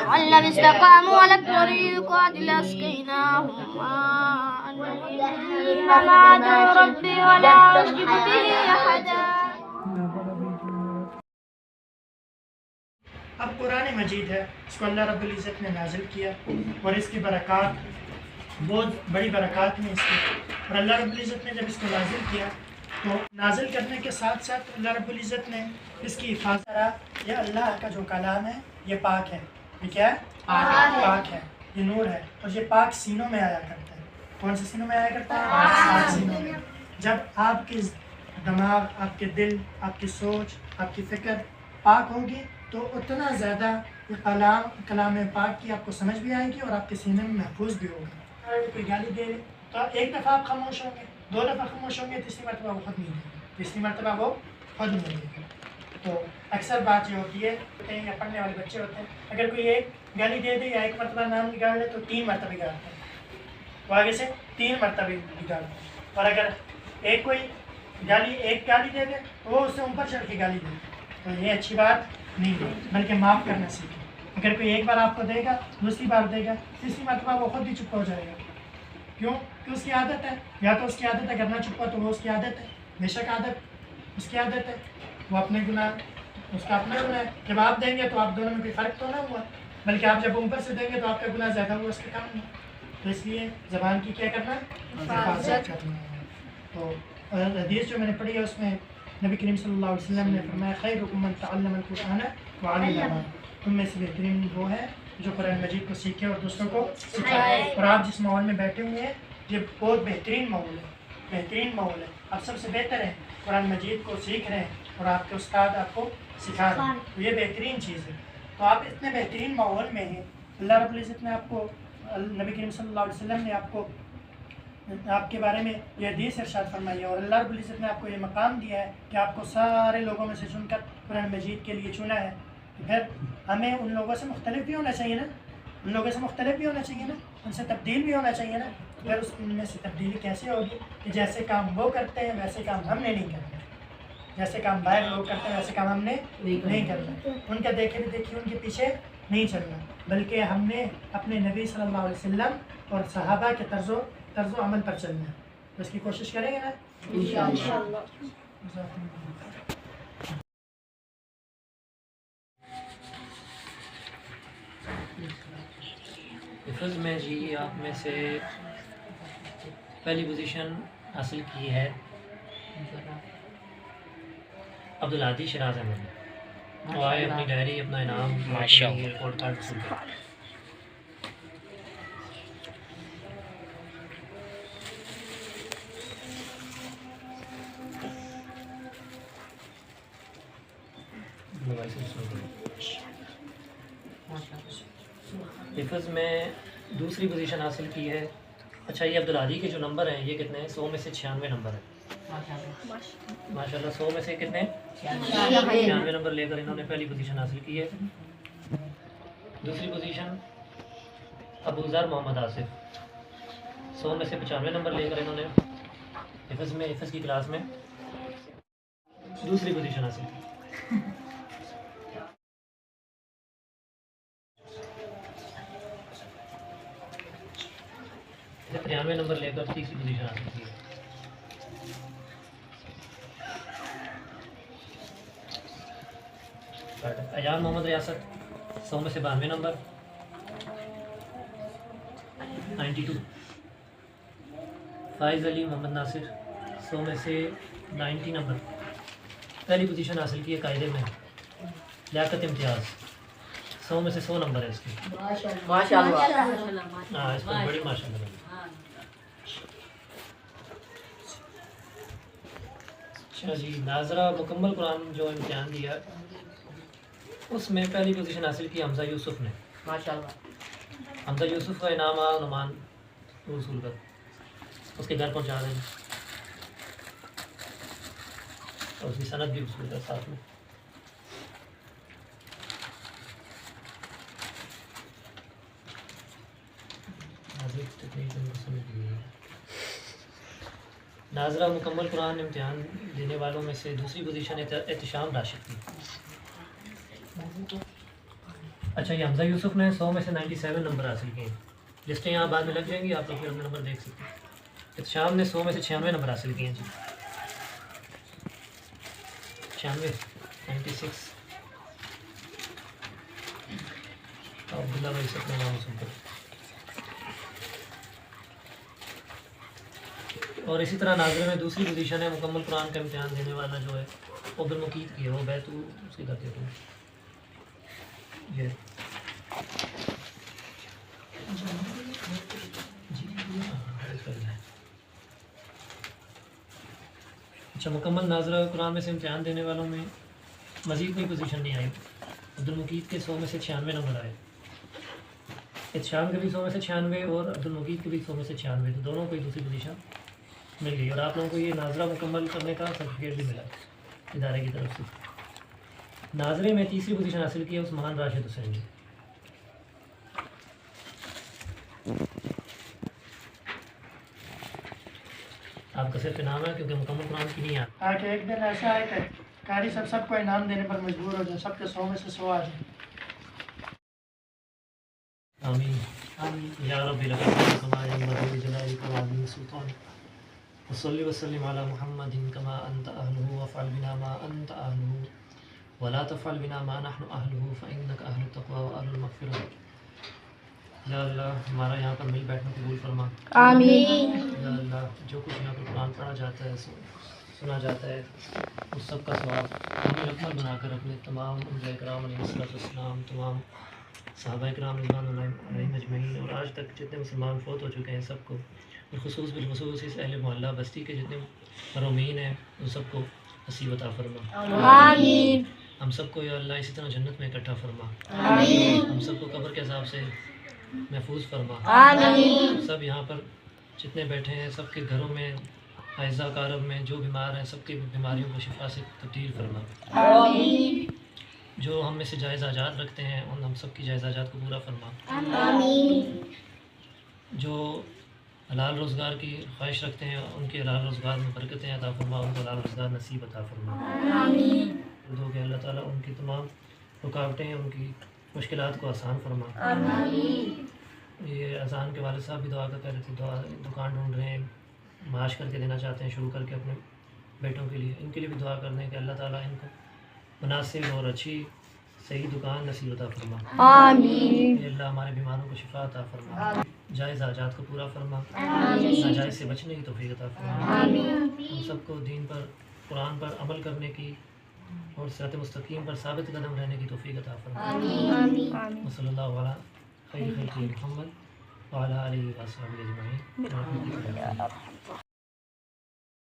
وَالَّذِينَ اسْتَقَامُوا عَلَى الطَّرِيقَةِ لَأَسْقَيْنَاهُم مَّاءً إِنَّمَا أَدْعُو رَبِّي وَلَا أُشْرِكُ بِهِ أَحَدًا. اب قرآن مجید ہے، اس کو اللہ رب العزت نے نازل کیا اور اس کی برکات بہت بڑی برکات ہیں اس کی. اور اللہ رب العزت نے جب اس کو نازل کیا تو نازل کرنے کے ساتھ ساتھ اللہ رب العزت نے اس کی حفاظت کرا. یہ اللہ کا جو کلام ہے یہ پاک ہے. یہ کیا ہے؟ پاک ہے. یہ نور ہے اور یہ پاک سینوں میں آیا کرتا ہے. کون سے سینوں میں آیا کرتا ہے؟ پاک سینوں میں. جب آپ کے دماغ، آپ کے دل، آپ کی سوچ، آپ کی فکر پاک ہوگی تو اتنا زیادہ یہ کلام پاک کی آپ کو سمجھ بھی آئے گی اور آپ کے سینے میں محفوظ بھی ہوگا. کوئی گالی دے تو ایک دفعہ آپ خاموش ہوں گے، 2 دفعہ خاموش ہوں گے، تیسری مرتبہ وہ خود نہیں دے گا، تیسری مرتبہ وہ خود نہیں دے گا. تو اکثر بات یہ ہوتی ہے یا پڑھنے والے بچے ہوتے ہیں، اگر کوئی ایک گالی دے دے یا ایک مرتبہ نام بگاڑ لے تو 3 مرتبہ بگاڑتے ہیں، وہ آگے سے 3 مرتبہ بگاڑتے ہیں. اور اگر ایک گالی دے دے تو وہ اس سے اوپر چڑھ کے گالی دے. تو یہ اچھی بات نہیں ہے، بلکہ معاف کرنا سیکھیں. اگر کوئی ایک بار آپ کو دے گا، دوسری بار دے گا، تیسری مرتبہ وہ خود ہی چپ ہو جائے گا. کیوں کہ اس کی عادت ہے. یا تو اس کی عادت ہے کرنا چپ ہوا تو وہ اس کی عادت ہے، بے شک عادت اس کی عادت ہے. وہ اپنے گناہ، اس کا اپنا گناہ ہے. جب آپ دیں گے تو آپ دونوں میں کوئی فرق تو نہ ہوا، بلکہ آپ جب اوپر سے دیں گے تو آپ کا گناہ زیادہ ہوا، اس کا کم ہوا. تو اس لیے زبان کی کیا کرنا ہے؟ حفاظت کرنا ہے. تو حدیث جو میں نے پڑھی ہے اس میں نبی کریم صلی اللہ علیہ وسلم نے فرمایا خیرکم من تعلم القرآن وعلمہ. تم میں سے بہترین وہ ہے جو قرآن مجید کو سیکھے اور دوسروں کو سکھائے. اور آپ جس ماحول میں بیٹھے ہوئے ہیں یہ بہت بہترین ماحول ہے، بہترین ماحول ہے. آپ سب سے بہتر ہیں، قرآن مجید کو سیکھ رہے ہیں اور آپ کے استاد آپ کو سکھا رہے ہیں. تو یہ بہترین چیز ہے. تو آپ اتنے بہترین ماحول میں ہیں، اللہ رب العزت نے آپ کو، نبی کریم صلی اللہ علیہ وسلم نے آپ کے بارے میں یہ حدیث ارشاد فرمائی ہے اور اللہ رب العزت نے آپ کو یہ مقام دیا ہے کہ آپ کو سارے لوگوں میں سے چن کر قرآن مجید کے لیے چنا ہے. تو پھر ہمیں ان لوگوں سے مختلف بھی ہونا چاہیے نا، ان لوگوں سے مختلف بھی ہونا چاہیے نا، ان سے تبدیل بھی ہونا چاہیے نا. پھر اس میں سے تبدیلی کیسے ہوگی کہ جیسے کام وہ کرتے ہیں ویسے کام ہم نے نہیں کرنا، جیسے کام باہر لوگ کرتے ہیں ویسے کام ہم نے نہیں کرنا. ان کا دیکھے بھی دیکھیے ان کے پیچھے نہیں چلنا، بلکہ ہم نے اپنے نبی صلی اللہ علیہ وسلم اور صحابہ کے طرز و عمل پر چلنا ہے. تو اس کی کوشش کریں گے نا انشاءاللہ. حفظ میں جی آپ میں سے پہلی پوزیشن حاصل کی ہے عبدالعادی شراز احمد. وہ آئے اپنی ڈائری، اپنا انعام، رپورٹ کارڈ حاصل کر. حفظ میں دوسری پوزیشن حاصل کی ہے. اچھا یہ عبدالعادی کے جو نمبر ہیں یہ کتنے ہیں؟ 100 میں سے 96 نمبر ہے. ماشاءاللہ 100 میں سے کتنے؟ 96 نمبر لے کر انہوں نے پہلی پوزیشن حاصل کی ہے. دوسری پوزیشن ابو ذر محمد آصف، 100 میں سے 95 نمبر لے کر انہوں نے حفظ کی کلاس میں دوسری پوزیشن حاصل کی. اسے 93 نمبر لے کر تیسری پوزیشن حاصل کی ہے. ایان محمد ریاست، 100 میں سے 92 نمبر، 92. فائز علی محمد ناصر، 100 میں سے 90 نمبر، پہلی پوزیشن حاصل کی ہے قاعدے میں. لیاقت امتیاز، 100 میں سے 100 نمبر ہے اس کی. ماشاءاللہ. ہاں اس پر بڑی ماشاءاللہ. اچھا جی ناظرہ مکمل قرآن جو امتحان دیا اس میں پہلی پوزیشن حاصل کی حمزہ یوسف نے. ماشاءاللہ. حمزہ یوسف کا انعام نعمان وصول کر اس کے گھر پہنچا دیں اور اس کی سند بھی وصول کر ساتھ میں. ناظرہ مکمل قرآن امتحان دینے والوں میں سے دوسری پوزیشن احتشام راشد کی. اچھا یہ حمزہ یوسف نے 100 میں سے 97 نمبر حاصل کیے ہیں. لسٹیں یہاں بعد میں لگ جائیں گی, آپ لوگ پھر اپنے نمبر دیکھ سکتے ہیں. احتشام نے 100 میں سے 96 نمبر حاصل کیے ہیں جی. 96 96. عبداللہ بھائی سب نام سن کر. اور اسی طرح ناظرہ میں دوسری پوزیشن ہے مکمل قرآن کا امتحان دینے والا جو ہے عبد المقید کی ہے, وہ بیت اس کی کرتے تھے یہ. اچھا مکمل ناظرہ قرآن میں سے امتحان دینے والوں میں مزید کوئی پوزیشن نہیں آئی. عبد المقید کے 100 میں سے 96 نمبر آئے. احتشام کے بھی 100 میں سے 96 اور عبد المقید کے بھی 100 میں سے 96, تو دونوں کو ہی دوسری پوزیشن مل گئی. اور آپ لوگوں کو یہ ناظرہ مکمل کرنے کا سرٹیفکیٹ بھی ملا ادارے کی طرف سے. ناظرے میں تیسری پوزیشن حاصل کی ہے عثمان راشد حسین نے. آپ کا صرف انعام ہے کیونکہ مکمل قرآن کی نہیں آتی. تاکہ ایک دن ایسا ہے کہ قاری صاحب سب کو انعام دینے پر مجبور ہو جائے, سب کے 100 میں سے 100 آ جائیں. آمین یا رب العالمین کما ینبغی لجلالک وعظیم سلطانک وصلی وسلم علی محمد کما انت اہلہ وافعل بنا ما انت اہلہ ولا تفعل بنا ما نحن اہلہ فانک اہل التقوی واہل المغفرۃ. یا اللہ ہمارا یہاں پر مل بیٹھنا قبول فرما. آمین. یا اللہ جو کچھ یہاں پر قرآن پڑھا جاتا ہے سنا جاتا ہے اس سب کا ثواب ہمیں اکمل بنا کر اپنے تمام انبیاء کرام علیہ السلام, تمام صحابہ کرام رضوان اللہ علیہم اجمعین, اور آج تک جتنے مسلمان فوت ہو چکے ہیں سب کو, اور بالخصوص اس اہل محلہ بستی کے جتنے مرحومین ہیں ان سب کو نصیب عطا فرما. آمین. ہم سب کو یا اللہ اسی طرح جنت میں اکٹھا فرما. آمین. ہم سب کو قبر کے عذاب سے محفوظ فرما. آمین. سب یہاں پر جتنے بیٹھے ہیں سب کے گھروں میں حائزہ کارب میں جو بیمار ہیں سب کی بیماریوں کو شفا سے تبدیل فرما. آمین. جو ہم میں سے جائز حاجات رکھتے ہیں ان ہم سب کی جائز حاجات کو پورا فرما. آمین. جو حلال روزگار کی خواہش رکھتے ہیں ان کے حلال روزگار میں برکتیں عطا فرما, ان کو حلال روزگار نصیب عطا فرما. آمین. دو کہ اللہ تعالیٰ ان کی تمام رکاوٹیں ان کی مشکلات کو آسان فرما. آمین. یہ اذان کے والد صاحب بھی دعا کا کہہ رہے تھے, دکان ڈھونڈ رہے ہیں, معاش کر کے دینا چاہتے ہیں شروع کر کے اپنے بیٹوں کے لیے, ان کے لیے بھی دعا کر دیں کہ اللہ تعالیٰ ان کو مناسب اور اچھی صحیح دکان نصیب عطا فرما. آمین. اے اللہ ہمارے بیماروں کو شفا عطا فرما, جائز حاجات کو پورا فرما, آمین. ناجائز سے بچنے کی توفیق عطا فرما. آمین. ہم سب کو دین پر قرآن پر عمل کرنے کی اور صراط مستقیم پر ثابت قدم رہنے کی توفیق عطا فرما. آمین. وصلی اللہ علیہ خیر خلق محمد وعلی آلہ وصحبہ اجمعین.